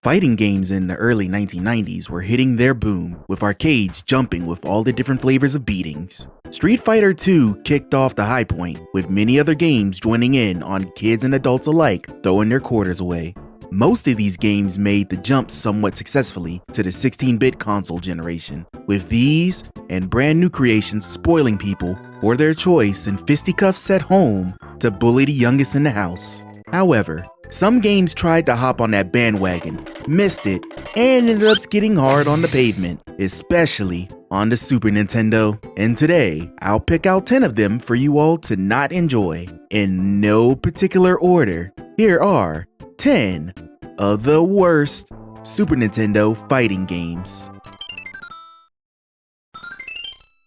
Fighting games in the early 1990s were hitting their boom, with arcades jumping with all the different flavors of beatings. Street Fighter II kicked off the high point, with many other games joining in on kids and adults alike throwing their quarters away. Most of these games made the jump somewhat successfully to the 16-bit console generation, with these and brand new creations spoiling people for their choice and fisticuffs at home to bully the youngest in the house. However, some games tried to hop on that bandwagon, missed it, and ended up skidding hard on the pavement, especially on the Super Nintendo. And today, I'll pick out 10 of them for you all to not enjoy. In no particular order, here are 10 of the worst Super Nintendo fighting games.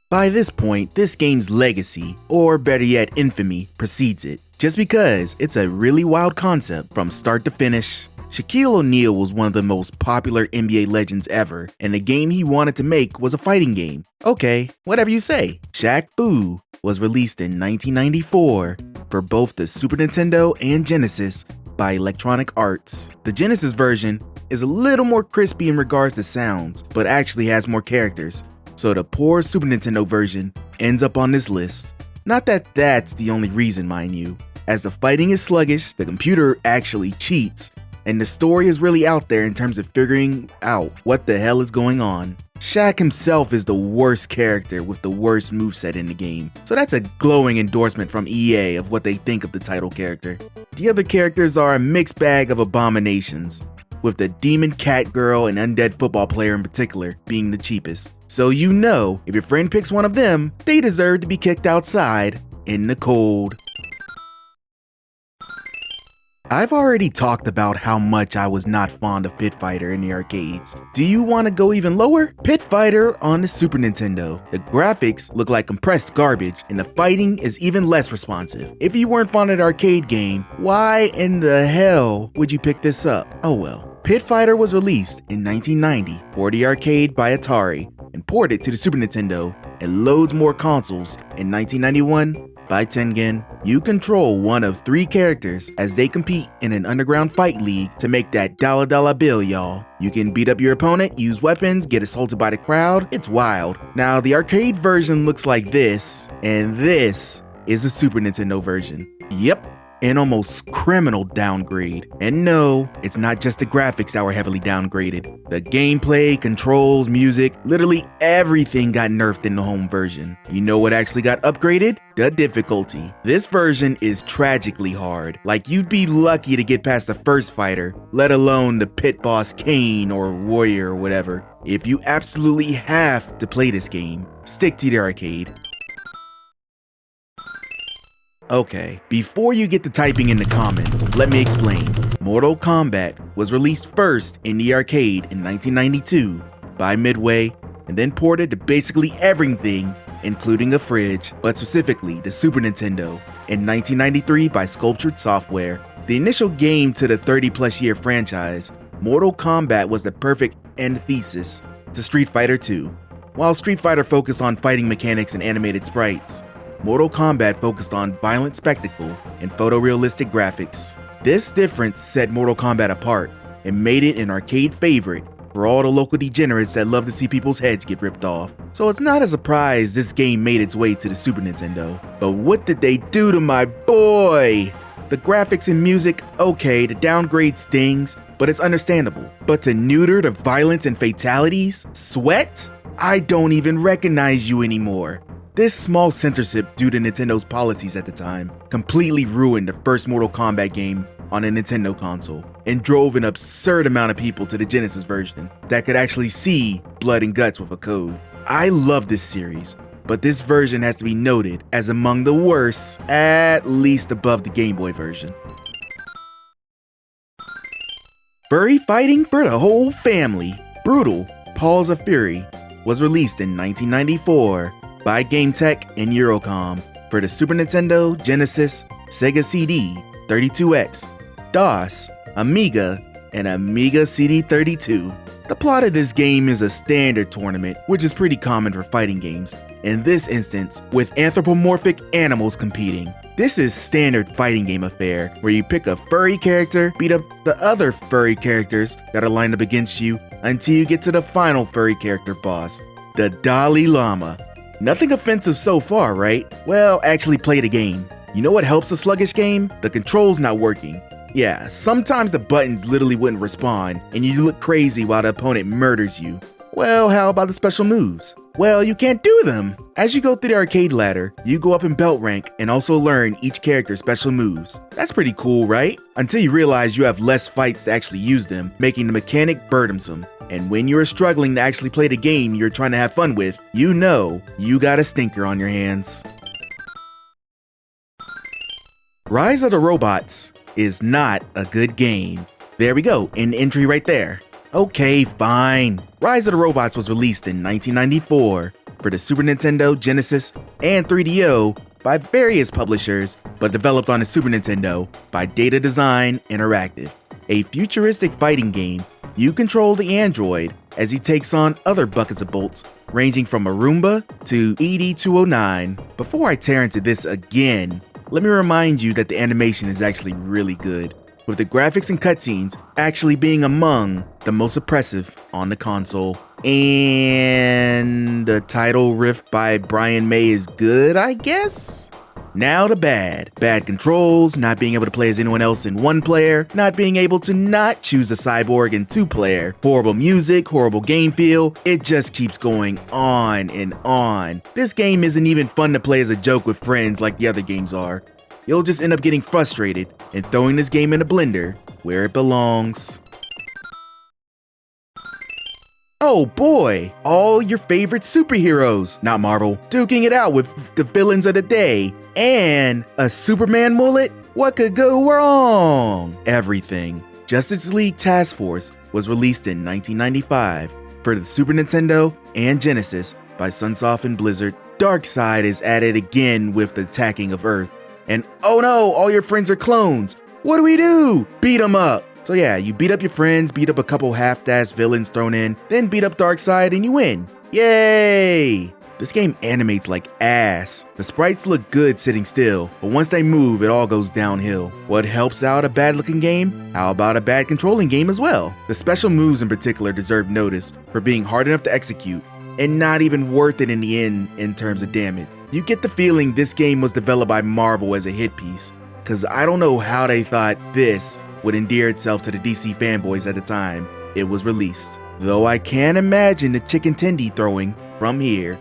By this point, this game's legacy, or better yet infamy, precedes it, just because it's a really wild concept from start to finish. Shaquille O'Neal was one of the most popular NBA legends ever, and the game he wanted to make was a fighting game. Okay, whatever you say. Shak Fu was released in 1994 for both the Super Nintendo and Genesis by Electronic Arts. The Genesis version is a little more crispy in regards to sounds, but actually has more characters, so the poor Super Nintendo version ends up on this list. Not that that's the only reason, mind you. As the fighting is sluggish, the computer actually cheats, and the story is really out there in terms of figuring out what the hell is going on. Shaq himself is the worst character with the worst moveset in the game, so that's a glowing endorsement from EA of what they think of the title character. The other characters are a mixed bag of abominations, with the demon cat girl and undead football player in particular being the cheapest. So you know, if your friend picks one of them, they deserve to be kicked outside in the cold. I've already talked about how much I was not fond of Pit Fighter in the arcades. Do you want to go even lower? Pit Fighter on the Super Nintendo. The graphics look like compressed garbage, and the fighting is even less responsive. If you weren't fond of the arcade game, why in the hell would you pick this up? Oh well. Pit Fighter was released in 1990 for the arcade by Atari and ported to the Super Nintendo and loads more consoles in 1991 by Tengen. You control one of 3 characters as they compete in an underground fight league to make that dollar bill, y'all. You can beat up your opponent, use weapons, get assaulted by the crowd. It's wild. Now, the arcade version looks like this, and this is the Super Nintendo version. Yep. An almost criminal downgrade. And no, it's not just the graphics that were heavily downgraded. The gameplay, controls, music, literally everything got nerfed in the home version. You know what actually got upgraded? The difficulty. This version is tragically hard. Like, you'd be lucky to get past the first fighter, let alone the pit boss Kane or Warrior or whatever. If you absolutely have to play this game, stick to the arcade. Okay, before you get to typing in the comments, let me explain. Mortal Kombat was released first in the arcade in 1992 by Midway, and then ported to basically everything, including a fridge, but specifically the Super Nintendo, in 1993 by Sculptured Software. The initial game to the 30-plus year franchise, Mortal Kombat was the perfect antithesis to Street Fighter II. While Street Fighter focused on fighting mechanics and animated sprites, Mortal Kombat focused on violent spectacle and photorealistic graphics. This difference set Mortal Kombat apart and made it an arcade favorite for all the local degenerates that love to see people's heads get ripped off. So it's not a surprise this game made its way to the Super Nintendo. But what did they do to my boy? The graphics and music, okay, the downgrade stings, but it's understandable. But to neuter the violence and fatalities? Sweat? I don't even recognize you anymore. This small censorship due to Nintendo's policies at the time completely ruined the first Mortal Kombat game on a Nintendo console and drove an absurd amount of people to the Genesis version that could actually see blood and guts with a code. I love this series, but this version has to be noted as among the worst, at least above the Game Boy version. Furry Fighting for the whole family. Brutal Paws of Fury was released in 1994 by GameTech and Eurocom for the Super Nintendo, Genesis, Sega CD, 32X, DOS, Amiga, and Amiga CD32. The plot of this game is a standard tournament, which is pretty common for fighting games. In this instance, with anthropomorphic animals competing. This is standard fighting game affair, where you pick a furry character, beat up the other furry characters that are lined up against you until you get to the final furry character boss, the Dalai Lama. Nothing offensive so far, right? Well, actually play the game. You know what helps a sluggish game? The controls not working. Yeah, sometimes the buttons literally wouldn't respond, and you look crazy while the opponent murders you. Well, how about the special moves? Well, you can't do them! As you go through the arcade ladder, you go up in belt rank and also learn each character's special moves. That's pretty cool, right? Until you realize you have less fights to actually use them, making the mechanic burdensome. And when you're struggling to actually play the game you're trying to have fun with, you know you got a stinker on your hands. Rise of the Robots is not a good game. There we go, an entry right there. Okay, fine. Rise of the Robots was released in 1994 for the Super Nintendo, Genesis, and 3DO by various publishers, but developed on the Super Nintendo by Data Design Interactive. A futuristic fighting game, you control the android as he takes on other buckets of bolts, ranging from a Roomba to ED-209. Before I tear into this again, let me remind you that the animation is actually really good, with the graphics and cutscenes actually being among the most impressive on the console. And the title riff by Brian May is good, I guess? Now the bad. Bad controls, not being able to play as anyone else in one player, not being able to not choose a cyborg in two player, horrible music, horrible game feel, it just keeps going on and on. This game isn't even fun to play as a joke with friends like the other games are. You'll just end up getting frustrated and throwing this game in a blender where it belongs. Oh boy, all your favorite superheroes, not Marvel, duking it out with the villains of the day, and a Superman mullet? What could go wrong? Everything. Justice League Task Force was released in 1995 for the Super Nintendo and Genesis by Sunsoft and Blizzard. Darkseid is added again with the attacking of Earth. And oh no, all your friends are clones. What do we do? Beat them up. So yeah, you beat up your friends, beat up a couple half-assed villains thrown in, then beat up Darkseid and you win. Yay! This game animates like ass. The sprites look good sitting still, but once they move, it all goes downhill. What helps out a bad looking game? How about a bad controlling game as well? The special moves in particular deserve notice for being hard enough to execute, and not even worth it in the end in terms of damage. You get the feeling this game was developed by Marvel as a hit piece, cause I don't know how they thought this would endear itself to the DC fanboys at the time it was released. Though I can't imagine the chicken tendy throwing from here.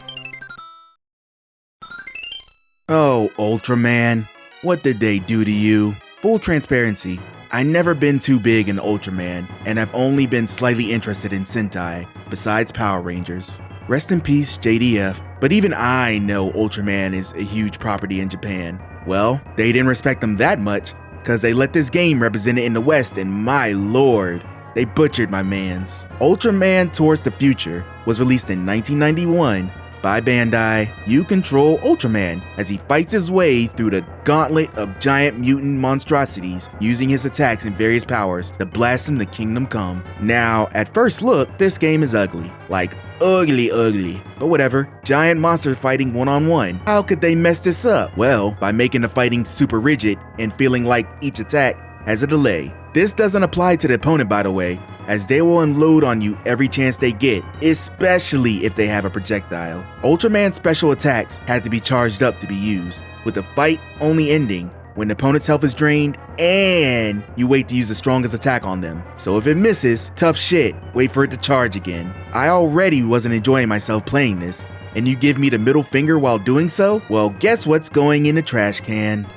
Oh, Ultram Man, what did they do to you? Full transparency, I never been too big in Ultram Man, and I've only been slightly interested in Sentai, besides Power Rangers. Rest in peace, JDF, but even I know Ultram Man is a huge property in Japan. Well, they didn't respect them that much, cause they let this game represent it in the West, and my lord, they butchered my mans. Ultram Man Towards the Future was released in 1991 by Bandai. You control Ultraman as he fights his way through the gauntlet of giant mutant monstrosities, using his attacks and various powers to blast him to Kingdom Come. Now, at first look, this game is ugly. Like, ugly. But whatever, giant monster fighting one-on-one. How could they mess this up? Well, by making the fighting super rigid and feeling like each attack has a delay. This doesn't apply to the opponent, by the way, as they will unload on you every chance they get, especially if they have a projectile. Ultraman's special attacks had to be charged up to be used, with the fight only ending when the opponent's health is drained and you wait to use the strongest attack on them. So if it misses, tough shit, wait for it to charge again. I already wasn't enjoying myself playing this, and you give me the middle finger while doing so? Well, guess what's going in the trash can?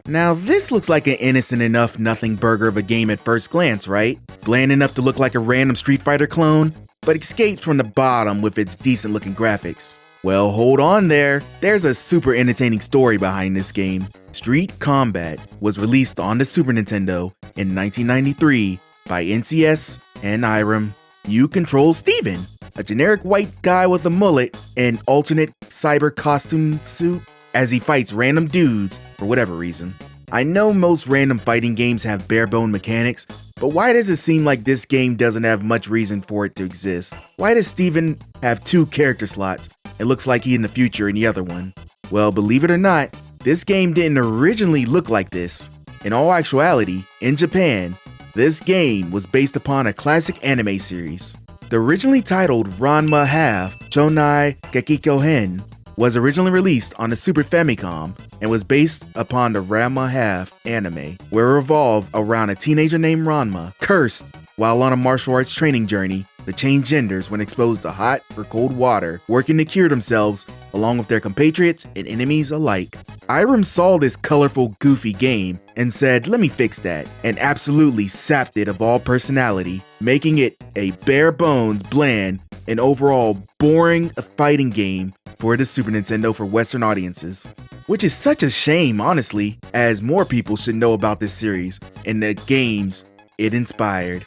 Now this looks like an innocent enough nothing burger of a game at first glance, right? Bland enough to look like a random Street Fighter clone, but escapes from the bottom with its decent looking graphics. Well, hold on there. There's a super entertaining story behind this game. Street Kombat was released on the Super Nintendo in 1993 by NCS and Irem. You control Steven, a generic white guy with a mullet and alternate cyber costume suit, as he fights random dudes for whatever reason. I know most random fighting games have bare bone mechanics, But why does it seem like this game doesn't have much reason for it to exist? Why does Steven have 2 character slots? It looks like he in the future in the other one. Well, believe it or not, this game didn't originally look like this. In all actuality, in Japan, this game was based upon a classic anime series. The originally titled Ranma Half Chonai Gekikohen was originally released on the Super Famicom and was based upon the Ranma Half anime, where it revolved around a teenager named Ranma, cursed while on a martial arts training journey to change genders when exposed to hot or cold water, working to cure themselves along with their compatriots and enemies alike. Irem saw this colorful, goofy game and said, "Let me fix that," and absolutely sapped it of all personality, making it a bare bones, bland, and overall boring fighting game for the Super Nintendo for Western audiences. Which is such a shame, honestly, as more people should know about this series and the games it inspired.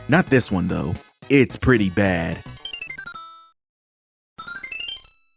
Not this one though, it's pretty bad.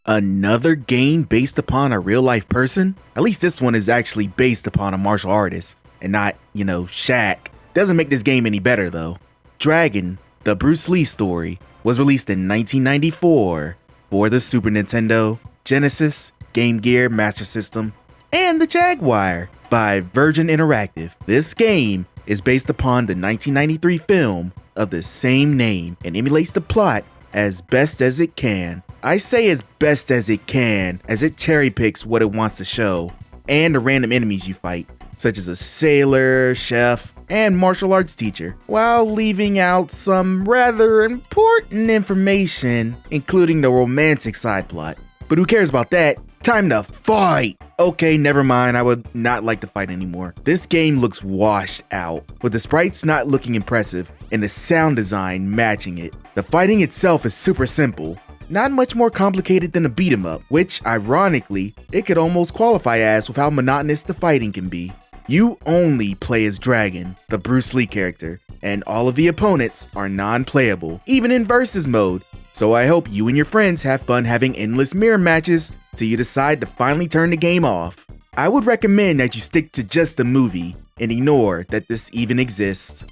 Another game based upon a real life person? At least this one is actually based upon a martial artist and not, Shaq. Doesn't make this game any better though. Dragon, the Bruce Lee story, was released in 1994 for the Super Nintendo, Genesis, Game Gear, Master System, and the Jaguar by Virgin Interactive. This game is based upon the 1993 film of the same name and emulates the plot as best as it can. I say as best as it can, as it cherry picks what it wants to show, and the random enemies you fight, such as a sailor, chef, and martial arts teacher, while leaving out some rather important information, including the romantic side plot. But who cares about that? Time to fight! Okay, never mind, I would not like to fight anymore. This game looks washed out, with the sprites not looking impressive and the sound design matching it. The fighting itself is super simple, not much more complicated than a beat 'em up, which ironically, it could almost qualify as with how monotonous the fighting can be. You only play as Dragon, the Bruce Lee character, and all of the opponents are non-playable, even in versus mode. So I hope you and your friends have fun having endless mirror matches till you decide to finally turn the game off. I would recommend that you stick to just the movie and ignore that this even exists.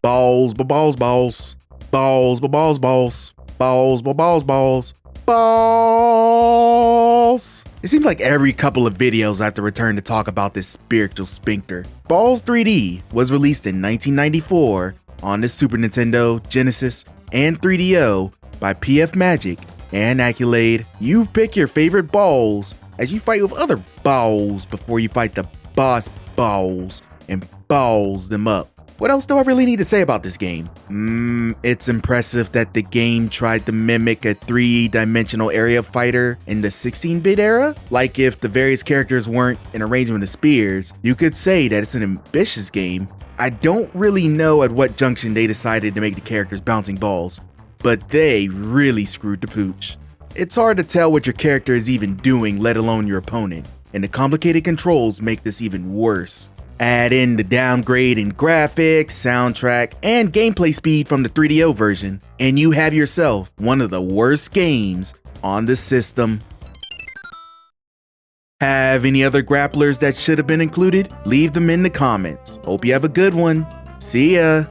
Balls, balls, balls. Balls, balls, balls. Balls, balls, balls. Balls. It seems like every couple of videos I have to return to talk about this spiritual sphincter. Balls 3D was released in 1994 on the Super Nintendo, Genesis, and 3DO by PF Magic and Accolade. You pick your favorite balls as you fight with other balls before you fight the boss balls and balls them up. What else do I really need to say about this game? It's impressive that the game tried to mimic a 3-dimensional area fighter in the 16-bit era. Like if the various characters weren't an arrangement of spears, you could say that it's an ambitious game. I don't really know at what junction they decided to make the characters bouncing balls, but they really screwed the pooch. It's hard to tell what your character is even doing, let alone your opponent, and the complicated controls make this even worse. Add in the downgrade in graphics, soundtrack, and gameplay speed from the 3DO version, and you have yourself one of the worst games on the system. Have any other grapplers that should have been included? Leave them in the comments. Hope you have a good one. See ya!